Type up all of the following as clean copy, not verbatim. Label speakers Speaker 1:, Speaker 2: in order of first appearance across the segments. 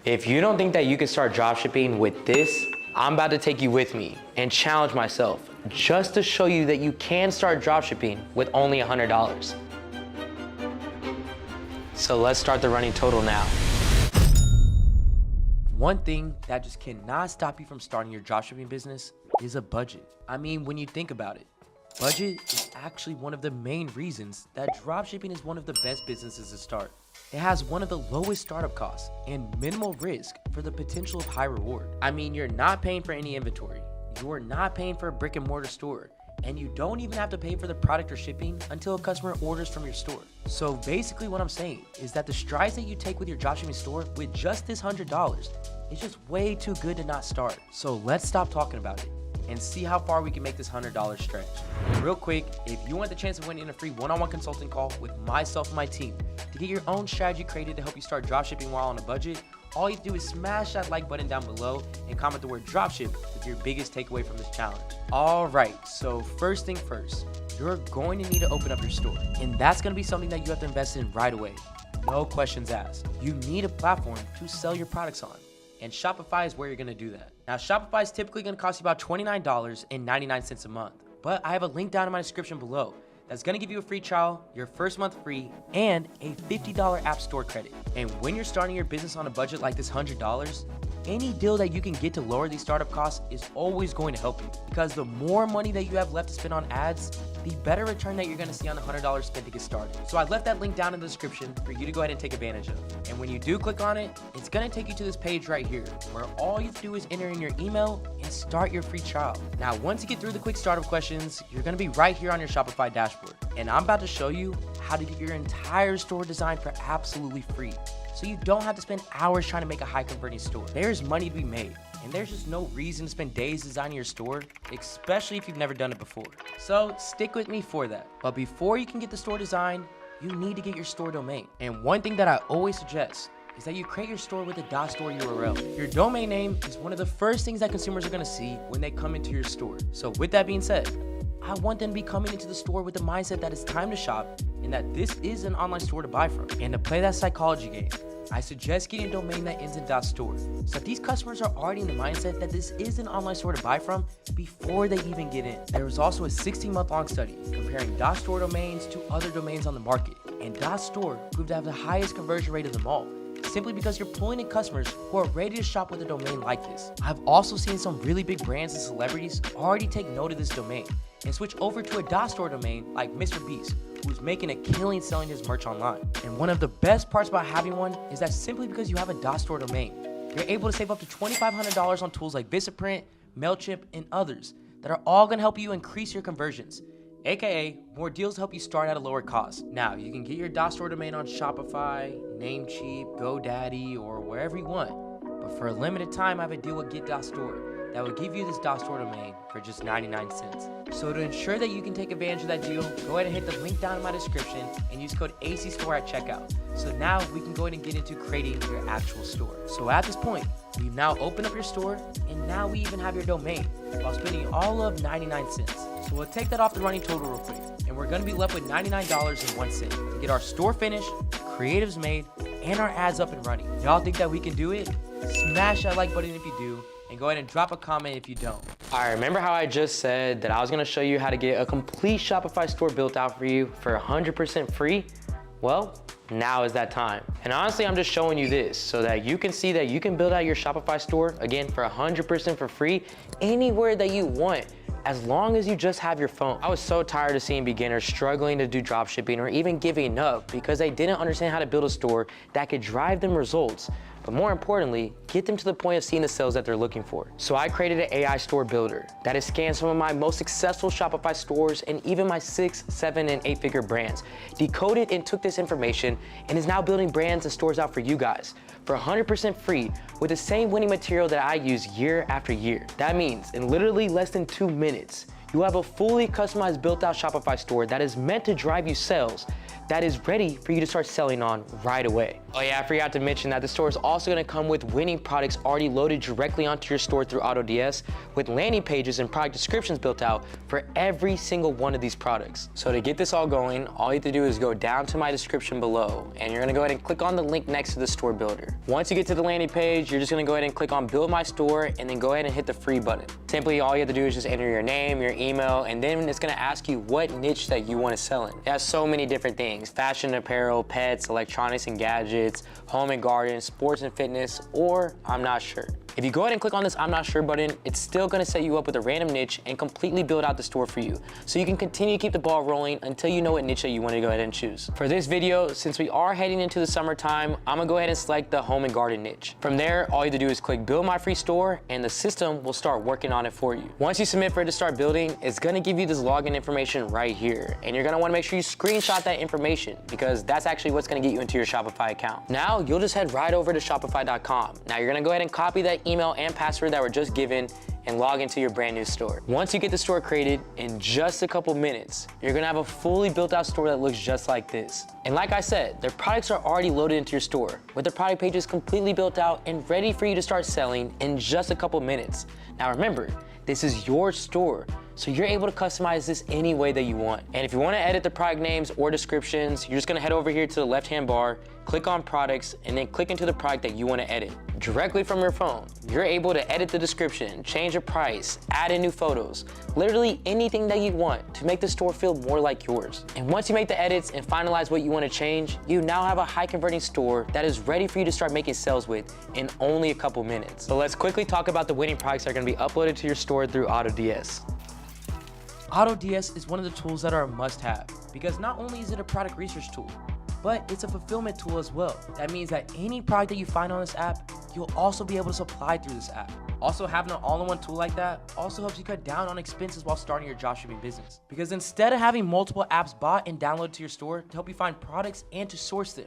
Speaker 1: If you don't think that you can start dropshipping with this, I'm about to take you with me and challenge myself just to show you that you can start dropshipping with only $100. So let's start the running total now. One thing that just cannot stop you from starting your dropshipping business is a budget. I mean, when you think about it, budget is actually one of the main reasons that dropshipping is one of the best businesses to start. It has one of the lowest startup costs and minimal risk for the potential of high reward. I mean, you're not paying for any inventory, you're not paying for a brick and mortar store, and you don't even have to pay for the product or shipping until a customer orders from your store. So basically what I'm saying is that the strides that you take with your dropshipping store with just this $100 is just way too good to not start. So let's stop talking about it and see how far we can make this $100 stretch. Real quick, if you want the chance of winning a free one-on-one consulting call with myself and my team to get your own strategy created to help you start dropshipping while on a budget, all you have to do is smash that like button down below and comment the word dropship with your biggest takeaway from this challenge. All right, so first thing first, you're going to need to open up your store, and that's going to be something that you have to invest in right away. No questions asked. You need a platform to sell your products on, and Shopify is where you're going to do that. Now, Shopify is typically going to cost you about $29.99 a month, but I have a link down in my description below that's going to give you a free trial, your first month free, and a $50 app store credit. And when you're starting your business on a budget like this $100, any deal that you can get to lower these startup costs is always going to help you, because the more money that you have left to spend on ads, the better return that you're going to see on the $100 spent to get started. So I left that link down in the description for you to go ahead and take advantage of. And when you do click on it, it's going to take you to this page right here where all you have to do is enter in your email and start your free trial. Now, once you get through the quick startup questions, you're going to be right here on your Shopify dashboard. And I'm about to show you how to get your entire store designed for absolutely free, so you don't have to spend hours trying to make a high converting store. There's money to be made, and there's just no reason to spend days designing your store, especially if you've never done it before. So stick with me for that. But before you can get the store designed, you need to get your store domain. And one thing that I always suggest is that you create your store with a .store URL. Your domain name is one of the first things that consumers are gonna see when they come into your store. So with that being said, I want them to be coming into the store with the mindset that it's time to shop and that this is an online store to buy from. And to play that psychology game, I suggest getting a domain that ends in .store, so that these customers are already in the mindset that this is an online store to buy from before they even get in. There was also a 16-month-long study comparing .store domains to other domains on the market, and .store proved to have the highest conversion rate of them all, simply because you're pulling in customers who are ready to shop with a domain like this. I've also seen some really big brands and celebrities already take note of this domain and switch over to a .store domain like Mr. Beast, who's making a killing selling his merch online. And one of the best parts about having one is that simply because you have a .store domain, you're able to save up to $2,500 on tools like Vistaprint, MailChimp, and others that are all gonna help you increase your conversions, aka more deals to help you start at a lower cost. Now, you can get your .store domain on Shopify, Namecheap, GoDaddy, or wherever you want, but for a limited time, I have a deal with Get.store that will give you this .store domain for just 99 cents. So to ensure that you can take advantage of that deal, go ahead and hit the link down in my description and use code ACSTORE at checkout. So now we can go ahead and get into creating your actual store. So at this point, we've now opened up your store, and now we even have your domain while spending all of 99 cents. So we'll take that off the running total real quick, and we're gonna be left with $99.01 to get our store finished, creatives made, and our ads up and running. Y'all think that we can do it? Smash that like button if you do, and go ahead and drop a comment if you don't. All right, remember how I just said that I was gonna show you how to get a complete Shopify store built out for you for 100% free? Well, now is that time. And honestly, I'm just showing you this so that you can see that you can build out your Shopify store, again, for 100% for free, anywhere that you want, as long as you just have your phone. I was so tired of seeing beginners struggling to do dropshipping or even giving up because they didn't understand how to build a store that could drive them results, but more importantly, get them to the point of seeing the sales that they're looking for. So I created an AI store builder that has scanned some of my most successful Shopify stores and even my 6, 7, and 8-figure brands, decoded and took this information, and is now building brands and stores out for you guys for 100% free with the same winning material that I use year after year. That means in literally less than 2 minutes, you have a fully customized built out Shopify store that is meant to drive you sales, that is ready for you to start selling on right away. Oh yeah, I forgot to mention that the store is also gonna come with winning products already loaded directly onto your store through AutoDS, with landing pages and product descriptions built out for every single one of these products. So to get this all going, all you have to do is go down to my description below, and you're gonna go ahead and click on the link next to the store builder. Once you get to the landing page, you're just gonna go ahead and click on Build My Store, and then go ahead and hit the free button. Simply, all you have to do is just enter your name, your email, and then it's gonna ask you what niche that you wanna sell in. It has so many different things: fashion apparel, pets, electronics and gadgets, home and garden, sports and fitness, or I'm not sure. If you go ahead and click on this I'm not sure button, it's still gonna set you up with a random niche and completely build out the store for you, so you can continue to keep the ball rolling until you know what niche that you want to go ahead and choose. For this video, since we are heading into the summertime, I'm gonna go ahead and select the home and garden niche. From there, all you have to do is click Build My Free Store, and the system will start working on it for you. Once you submit for it to start building, it's gonna give you this login information right here, and you're gonna wanna make sure you screenshot that information, because that's actually what's gonna get you into your Shopify account. Now, you'll just head right over to shopify.com. Now, you're gonna go ahead and copy that email and password that were just given and log into your brand new store. Once you get the store created, in just a couple minutes, you're gonna have a fully built out store that looks just like this. And like I said, their products are already loaded into your store, with the product pages completely built out and ready for you to start selling in just a couple minutes. Now remember, this is your store, so you're able to customize this any way that you want. And if you wanna edit the product names or descriptions, you're just gonna head over here to the left-hand bar, click on products, and then click into the product that you wanna edit. Directly from your phone, you're able to edit the description, change the price, add in new photos, literally anything that you want to make the store feel more like yours. And once you make the edits and finalize what you wanna change, you now have a high converting store that is ready for you to start making sales with in only a couple minutes. So let's quickly talk about the winning products that are gonna be uploaded to your store through AutoDS. AutoDS is one of the tools that are a must-have, because not only is it a product research tool, but it's a fulfillment tool as well. That means that any product that you find on this app, you'll also be able to supply through this app. Also, having an all-in-one tool like that also helps you cut down on expenses while starting your dropshipping business. Because instead of having multiple apps bought and downloaded to your store to help you find products and to source them,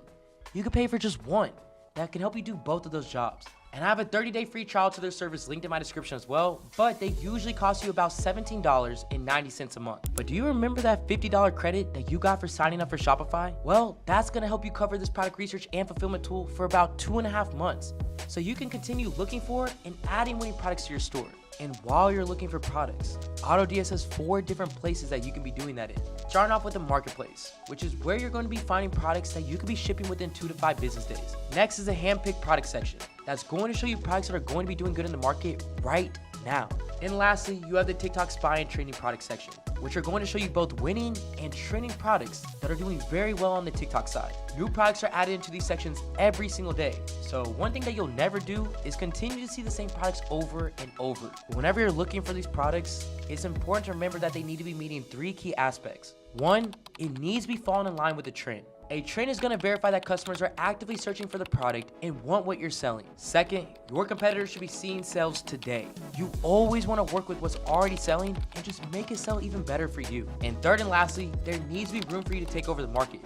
Speaker 1: you can pay for just one that can help you do both of those jobs. And I have a 30-day free trial to their service linked in my description as well, but they usually cost you about $17.90 a month. But do you remember that $50 credit that you got for signing up for Shopify? Well, that's gonna help you cover this product research and fulfillment tool for about 2.5 months. So you can continue looking for and adding winning products to your store. And while you're looking for products, AutoDS has 4 different places that you can be doing that in. Starting off with the marketplace, which is where you're going to be finding products that you could be shipping within 2 to 5 business days. Next is the hand-picked product section. That's going to show you products that are going to be doing good in the market right now. And lastly, you have the TikTok spy and trending product section, which are going to show you both winning and trending products that are doing very well on the TikTok side. New products are added into these sections every single day. So one thing that you'll never do is continue to see the same products over and over. Whenever you're looking for these products, it's important to remember that they need to be meeting 3 key aspects. 1, it needs to be falling in line with the trend. A trend is going to verify that customers are actively searching for the product and want what you're selling. Second, your competitors should be seeing sales today. You always want to work with what's already selling and just make it sell even better for you. And third and lastly, there needs to be room for you to take over the market,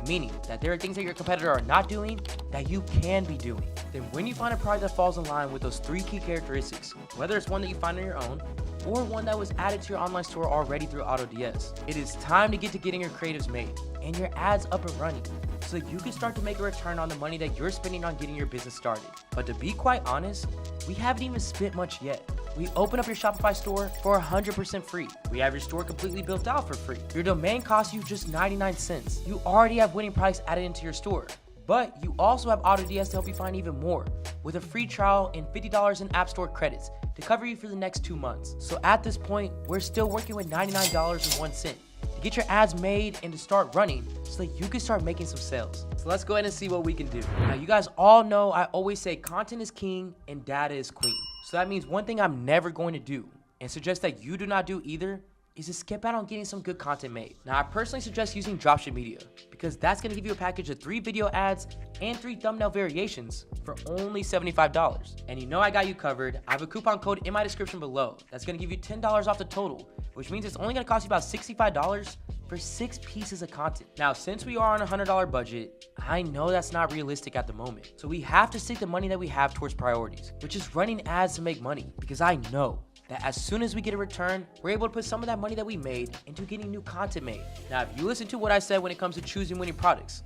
Speaker 1: meaning that there are things that your competitor are not doing that you can be doing. Then when you find a product that falls in line with those 3 key characteristics, whether it's one that you find on your own or one that was added to your online store already through AutoDS, it is time to get to getting your creatives made and your ads up and running so that you can start to make a return on the money that you're spending on getting your business started. But to be quite honest, we haven't even spent much yet. We open up your Shopify store for 100% free. We have your store completely built out for free. Your domain costs you just 99 cents. You already have winning products added into your store. But you also have AutoDS to help you find even more, with a free trial and $50 in App Store credits to cover you for the next 2 months. So at this point, we're still working with $99.01 to get your ads made and to start running so that you can start making some sales. So let's go ahead and see what we can do. Now, you guys all know I always say content is king and data is queen. So that means one thing I'm never going to do, and suggest that you do not do either, is to skip out on getting some good content made. Now, I personally suggest using Dropship Media, because that's gonna give you a package of 3 video ads and 3 thumbnail variations for only $75. And you know I got you covered. I have a coupon code in my description below that's gonna give you $10 off the total, which means it's only gonna cost you about $65 for 6 pieces of content. Now, since we are on a $100 budget, I know that's not realistic at the moment. So we have to stick the money that we have towards priorities, which is running ads to make money, because I know that as soon as we get a return, we're able to put some of that money that we made into getting new content made. Now, if you listen to what I said when it comes to choosing winning products,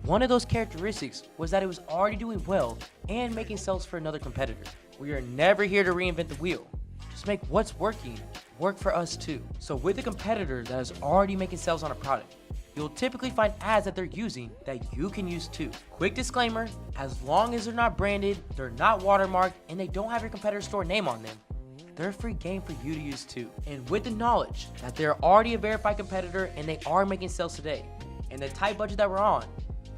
Speaker 1: one of those characteristics was that it was already doing well and making sales for another competitor. We are never here to reinvent the wheel. Just make what's working work for us too. So with a competitor that is already making sales on a product, you'll typically find ads that they're using that you can use too. Quick disclaimer, as long as they're not branded, they're not watermarked, and they don't have your competitor's store name on them, they're a free game for you to use too. And with the knowledge that they're already a verified competitor and they are making sales today, and the tight budget that we're on,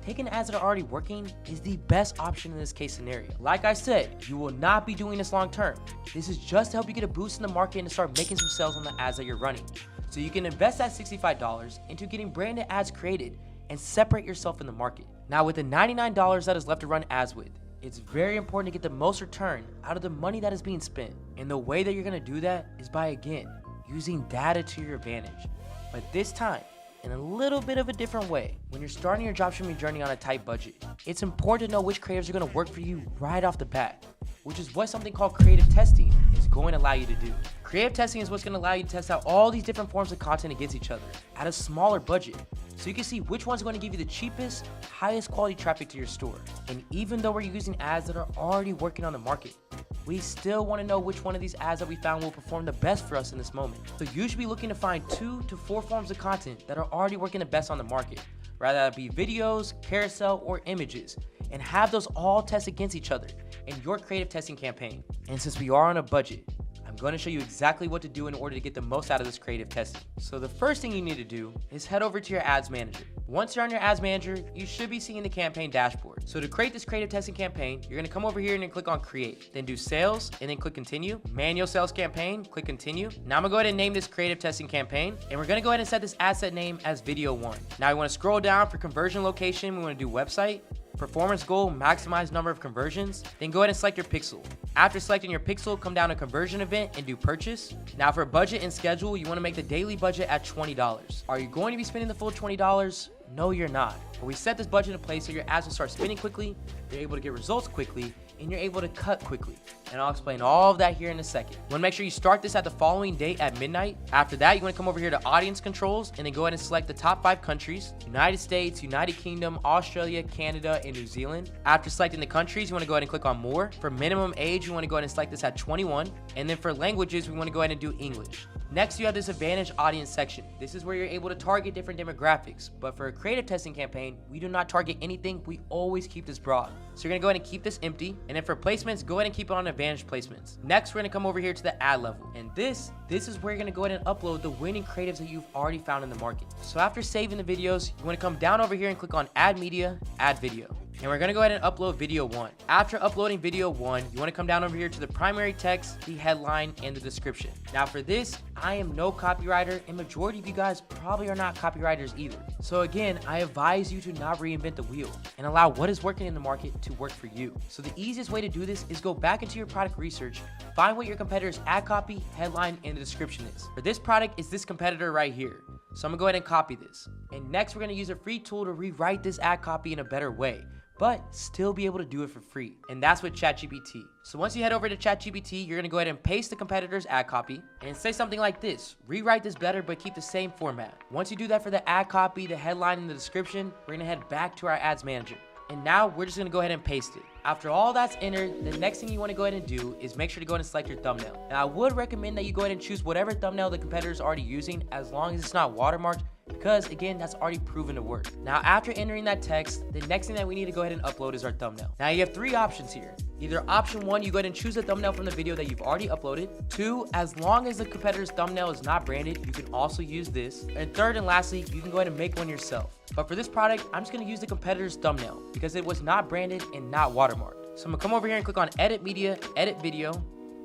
Speaker 1: taking ads that are already working is the best option in this case scenario. Like I said, you will not be doing this long term. This is just to help you get a boost in the market and to start making some sales on the ads that you're running. So you can invest that $65 into getting branded ads created and separate yourself in the market. Now with the $99 that is left to run ads with, it's very important to get the most return out of the money that is being spent. And the way that you're gonna do that is by, again, using data to your advantage. But this time, in a little bit of a different way. When you're starting your dropshipping journey on a tight budget, it's important to know which creatives are going to work for you right off the bat, which is what something called creative testing is going to allow you to do. Creative testing is what's going to allow you to test out all these different forms of content against each other at a smaller budget, so you can see which one's going to give you the cheapest, highest quality traffic to your store. And even though we're using ads that are already working on the market, we still want to know which one of these ads that we found will perform the best for us in this moment. So you should be looking to find 2 to 4 forms of content that are already working the best on the market, whether that be videos, carousel, or images, and have those all test against each other in your creative testing campaign. And since we are on a budget, I'm going to show you exactly what to do in order to get the most out of this creative testing. So the first thing you need to do is head over to your ads manager. Once you're on your ads manager, you should be seeing the campaign dashboard. So to create this creative testing campaign, you're going to come over here and then click on create, then do sales and then click continue, manual sales campaign, click continue. Now I'm going to go ahead and name this creative testing campaign, and we're going to go ahead and set this ad set name as video 1. Now we want to scroll down for conversion location. We want to do website. Performance goal, maximize number of conversions. Then go ahead and select your pixel. After selecting your pixel, come down to conversion event and do purchase. Now for budget and schedule, you want to make the daily budget at $20. Are you going to be spending the full $20? No, you're not. But we set this budget in place so your ads will start spinning quickly, you're able to get results quickly, and you're able to cut quickly. And I'll explain all of that here in a second. You want to make sure you start this at the following date at midnight. After that, you want to come over here to audience controls and then go ahead and select the top 5 countries: United States, United Kingdom, Australia, Canada, and New Zealand. After selecting the countries, you want to go ahead and click on more. For minimum age, you want to go ahead and select this at 21. And then for languages, we want to go ahead and do English. Next, you have this advantage audience section. This is where you're able to target different demographics. But for a creative testing campaign, we do not target anything. We always keep this broad. So you're gonna go ahead and keep this empty. And then for placements, go ahead and keep it on advantage placements. Next, we're gonna come over here to the ad level. And this is where you're gonna go ahead and upload the winning creatives that you've already found in the market. So after saving the videos, you wanna come down over here and click on add media, add video. And we're gonna go ahead and upload video 1. After uploading video 1, you wanna come down over here to the primary text, the headline, and the description. Now for this, I am no copywriter, and majority of you guys probably are not copywriters either. So again, I advise you to not reinvent the wheel and allow what is working in the market to work for you. So the easiest way to do this is go back into your product research, find what your competitor's ad copy, headline, and the description is. For this product, it's this competitor right here. So I'm gonna go ahead and copy this. And next, we're gonna use a free tool to rewrite this ad copy in a better way, but still be able to do it for free. And that's with ChatGPT. So once you head over to ChatGPT, you're gonna go ahead and paste the competitor's ad copy and say something like this: rewrite this better, but keep the same format. Once you do that for the ad copy, the headline, and the description, we're gonna head back to our ads manager. And now we're just gonna go ahead and paste it. After all that's entered, the next thing you wanna go ahead and do is make sure to go ahead and select your thumbnail. And I would recommend that you go ahead and choose whatever thumbnail the competitor is already using, as long as it's not watermarked, because again, that's already proven to work. Now, after entering that text, the next thing that we need to go ahead and upload is our thumbnail. Now you have 3 options here. Either option 1, you go ahead and choose a thumbnail from the video that you've already uploaded. 2, as long as the competitor's thumbnail is not branded, you can also use this. And 3rd and lastly, you can go ahead and make one yourself. But for this product, I'm just gonna use the competitor's thumbnail because it was not branded and not watermarked. So I'm gonna come over here and click on edit media, edit video,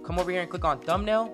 Speaker 1: come over here and click on thumbnail,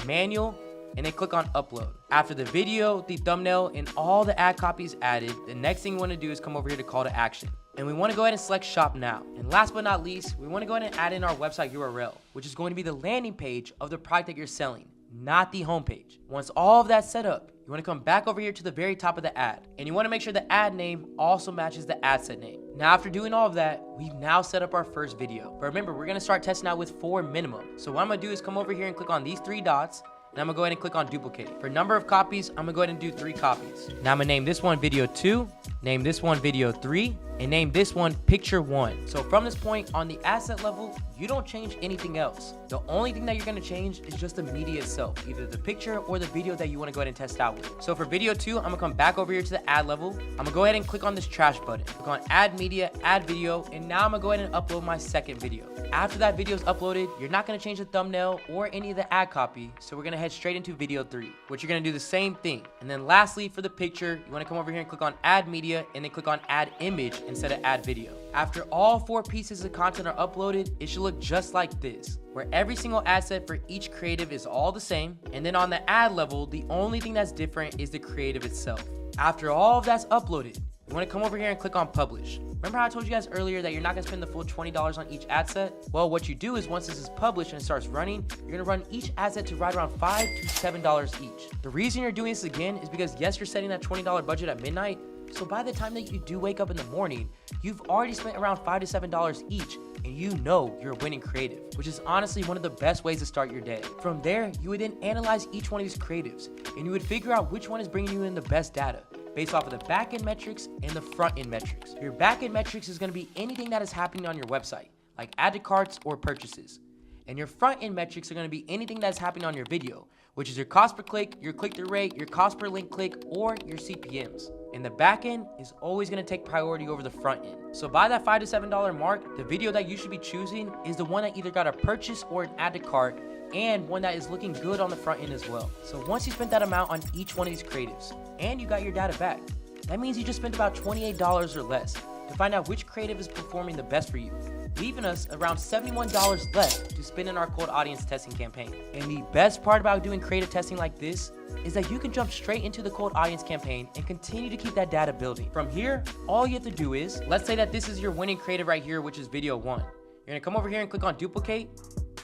Speaker 1: manual, and then click on upload. After the video, the thumbnail, and all the ad copies added, the next thing you want to do is come over here to call to action. And we want to go ahead and select shop now. And last but not least, we want to go ahead and add in our website URL, which is going to be the landing page of the product that you're selling, not the homepage. Once all of that's set up, you you want to come back over here to the very top of the ad, and you want to make sure the ad name also matches the ad set name. Now, after doing all of that, we've now set up our first video. But remember, we're going to start testing out with 4 minimum. So what I'm going to do is come over here and click on these 3 dots, and I'm going to go ahead and click on duplicate. For number of copies, I'm going to go ahead and do 3 copies. Now I'm going to name this one video 2, name this one video 3, and name this one picture 1. So from this point on the asset level, you don't change anything else. The only thing that you're going to change is just the media itself, either the picture or the video that you want to go ahead and test out with. So for video 2, I'm going to come back over here to the ad level. I'm going to go ahead and click on this trash button. Click on add media, add video, and now I'm going to go ahead and upload my second video. After that video is uploaded, you're not going to change the thumbnail or any of the ad copy. So we're going to head straight into video 3, which you're going to do the same thing. And then lastly, for the picture, you want to come over here and click on add media and then click on add image instead of add video. After all 4 pieces of content are uploaded, it should look just like this, where every single asset for each creative is all the same. And then on the ad level, the only thing that's different is the creative itself. After all of that's uploaded, you want to come over here and click on publish. Remember how I told you guys earlier that you're not going to spend the full $20 on each ad set? Well, what you do is once this is published and it starts running, you're going to run each ad set to right around $5 to $7 each. The reason you're doing this again is because yes, you're setting that $20 budget at midnight. So by the time that you do wake up in the morning, you've already spent around $5 to $7 each, and you know you're winning creative, which is honestly one of the best ways to start your day. From there, you would then analyze each one of these creatives, and you would figure out which one is bringing you in the best data based off of the back-end metrics and the front-end metrics. Your back-end metrics is going to be anything that is happening on your website, like add to carts or purchases. And your front-end metrics are going to be anything that's happening on your video, which is your cost per click, your click-through rate, your cost per link click, or your CPMs. And the back end is always going to take priority over the front end. So by that $5 to $7 mark, the video that you should be choosing is the one that either got a purchase or an add to cart, and one that is looking good on the front end as well. So once you spent that amount on each one of these creatives, and you got your data back, that means you just spent about $28 or less to find out which creative is performing the best for you, leaving us around $71 left to spend in our cold audience testing campaign. And the best part about doing creative testing like this is that you can jump straight into the cold audience campaign and continue to keep that data building. From here, all you have to do is, let's say that this is your winning creative right here, which is video 1. You're gonna come over here and click on duplicate,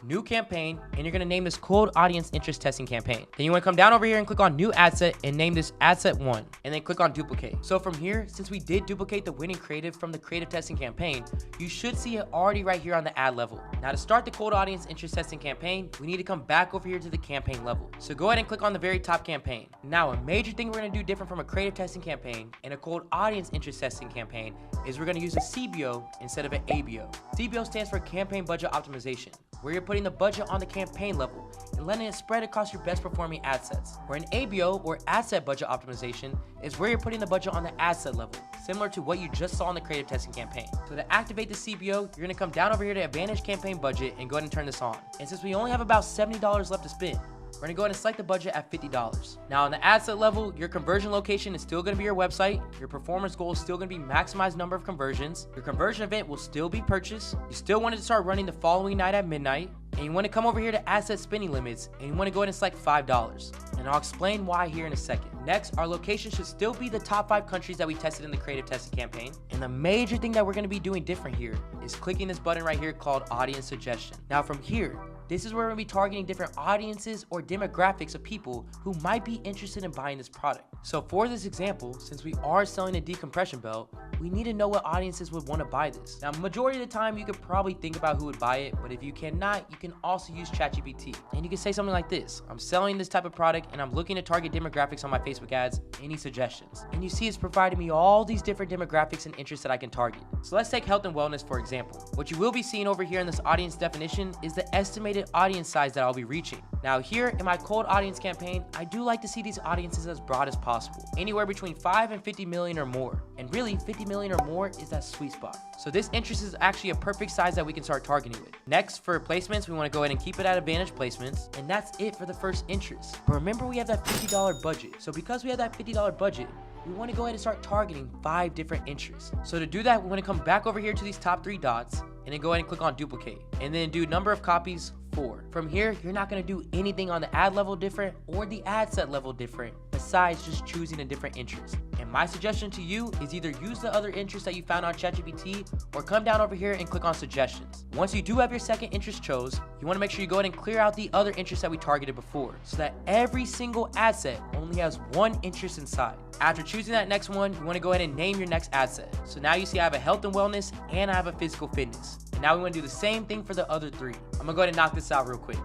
Speaker 1: new campaign, and you're gonna name this cold audience interest testing campaign. Then you wanna come down over here and click on new ad set and name this ad set 1, and then click on duplicate. So from here, since we did duplicate the winning creative from the creative testing campaign, you should see it already right here on the ad level. Now to start the cold audience interest testing campaign, we need to come back over here to the campaign level. So go ahead and click on the very top campaign. Now a major thing we're gonna do different from a creative testing campaign and a cold audience interest testing campaign is we're gonna use a CBO instead of an ABO. CBO stands for campaign budget optimization, where you're putting the budget on the campaign level and letting it spread across your best performing ad sets. Where an ABO or asset budget optimization is where you're putting the budget on the asset level, similar to what you just saw in the creative testing campaign. So to activate the CBO, you're gonna come down over here to Advantage Campaign Budget and go ahead and turn this on. And since we only have about $70 left to spend, we're gonna go ahead and select the budget at $50. Now on the ad set level, your conversion location is still gonna be your website. Your performance goal is still gonna be maximized number of conversions. Your conversion event will still be purchase. You still want it to start running the following night at midnight. And you wanna come over here to asset spending limits, and you wanna go ahead and select $5. And I'll explain why here in a second. Next, our location should still be the top 5 countries that we tested in the creative testing campaign. And the major thing that we're gonna be doing different here is clicking this button right here called Audience Suggestion. Now from here, this is where we're gonna be targeting different audiences or demographics of people who might be interested in buying this product. So for this example, since we are selling a decompression belt, we need to know what audiences would want to buy this. Now, majority of the time, you could probably think about who would buy it, but if you cannot, you can also use ChatGPT. And you can say something like this: I'm selling this type of product and I'm looking to target demographics on my Facebook ads. Any suggestions? And you see it's providing me all these different demographics and interests that I can target. So let's take health and wellness, for example. What you will be seeing over here in this audience definition is the estimated audience size that I'll be reaching. Now here in my cold audience campaign, I do like to see these audiences as broad as possible, anywhere between 5 and 50 million or more. And really 50 million or more is that sweet spot. So this interest is actually a perfect size that we can start targeting with. Next, for placements, we want to go ahead and keep it at Advantage Placements, and that's it for the first interest. But remember, we have that $50 budget. So because we have that $50 budget, we want to go ahead and start targeting 5 different interests. So to do that, we want to come back over here to these top 3 dots and then go ahead and click on duplicate and then do number of copies 4. From here, you're not going to do anything on the ad level different or the ad set level different, but besides just choosing a different interest. And my suggestion to you is either use the other interest that you found on ChatGPT or come down over here and click on suggestions. Once you do have your second interest chose, you want to make sure you go ahead and clear out the other interests that we targeted before so that every single ad set only has one interest inside. After choosing that next one, you want to go ahead and name your next ad set. So now you see I have a health and wellness and I have a physical fitness. And now we want to do the same thing for the other three. I'm going to go ahead and knock this out real quick.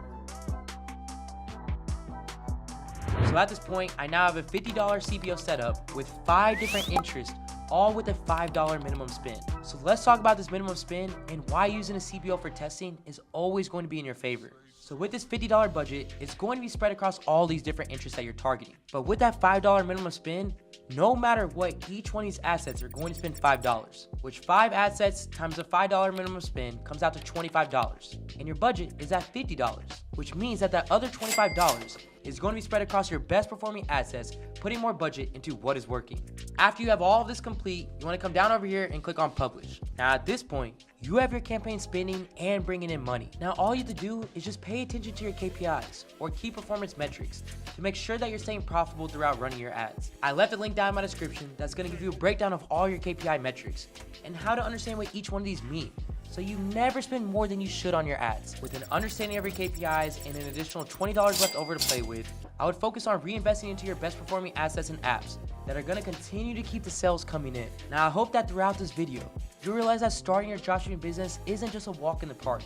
Speaker 1: So at this point, I now have a $50 CPO setup with 5 different interests, all with a $5 minimum spend. So let's talk about this minimum spend and why using a CPO for testing is always going to be in your favor. So with this $50 budget, it's going to be spread across all these different interests that you're targeting. But with that $5 minimum spend, no matter what, each one of these assets are going to spend $5, which 5 assets times a $5 minimum spend comes out to $25. And your budget is at $50, which means that other $25 is going to be spread across your best performing assets, putting more budget into what is working. After you have all of this complete, you want to come down over here and click on publish. Now at this point, you have your campaign spending and bringing in money. Now all you have to do is just pay attention to your KPIs or key performance metrics to make sure that you're staying profitable throughout running your ads. I left a link down in my description that's going to give you a breakdown of all your KPI metrics and how to understand what each one of these mean, so you never spend more than you should on your ads. With an understanding of your KPIs and an additional $20 left over to play with, I would focus on reinvesting into your best performing assets and apps that are going to continue to keep the sales coming in. Now I hope that throughout this video, you realize that starting your dropshipping business isn't just a walk in the park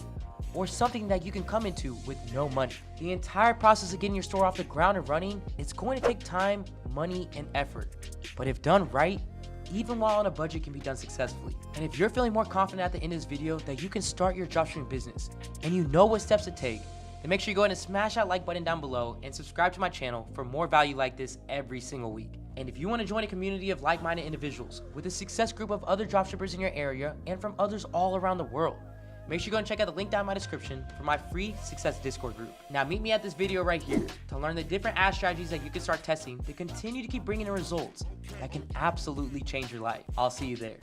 Speaker 1: or something that you can come into with no money. The entire process of getting your store off the ground and running, it's going to take time, money, and effort. But if done right, even while on a budget, can be done successfully. And if you're feeling more confident at the end of this video that you can start your dropshipping business and you know what steps to take, then make sure you go ahead and smash that like button down below and subscribe to my channel for more value like this every single week. And if you want to join a community of like-minded individuals with a success group of other dropshippers in your area and from others all around the world, make sure you go and check out the link down in my description for my free Success Discord group. Now meet me at this video right here to learn the different ad strategies that you can start testing to continue to keep bringing in results that can absolutely change your life. I'll see you there.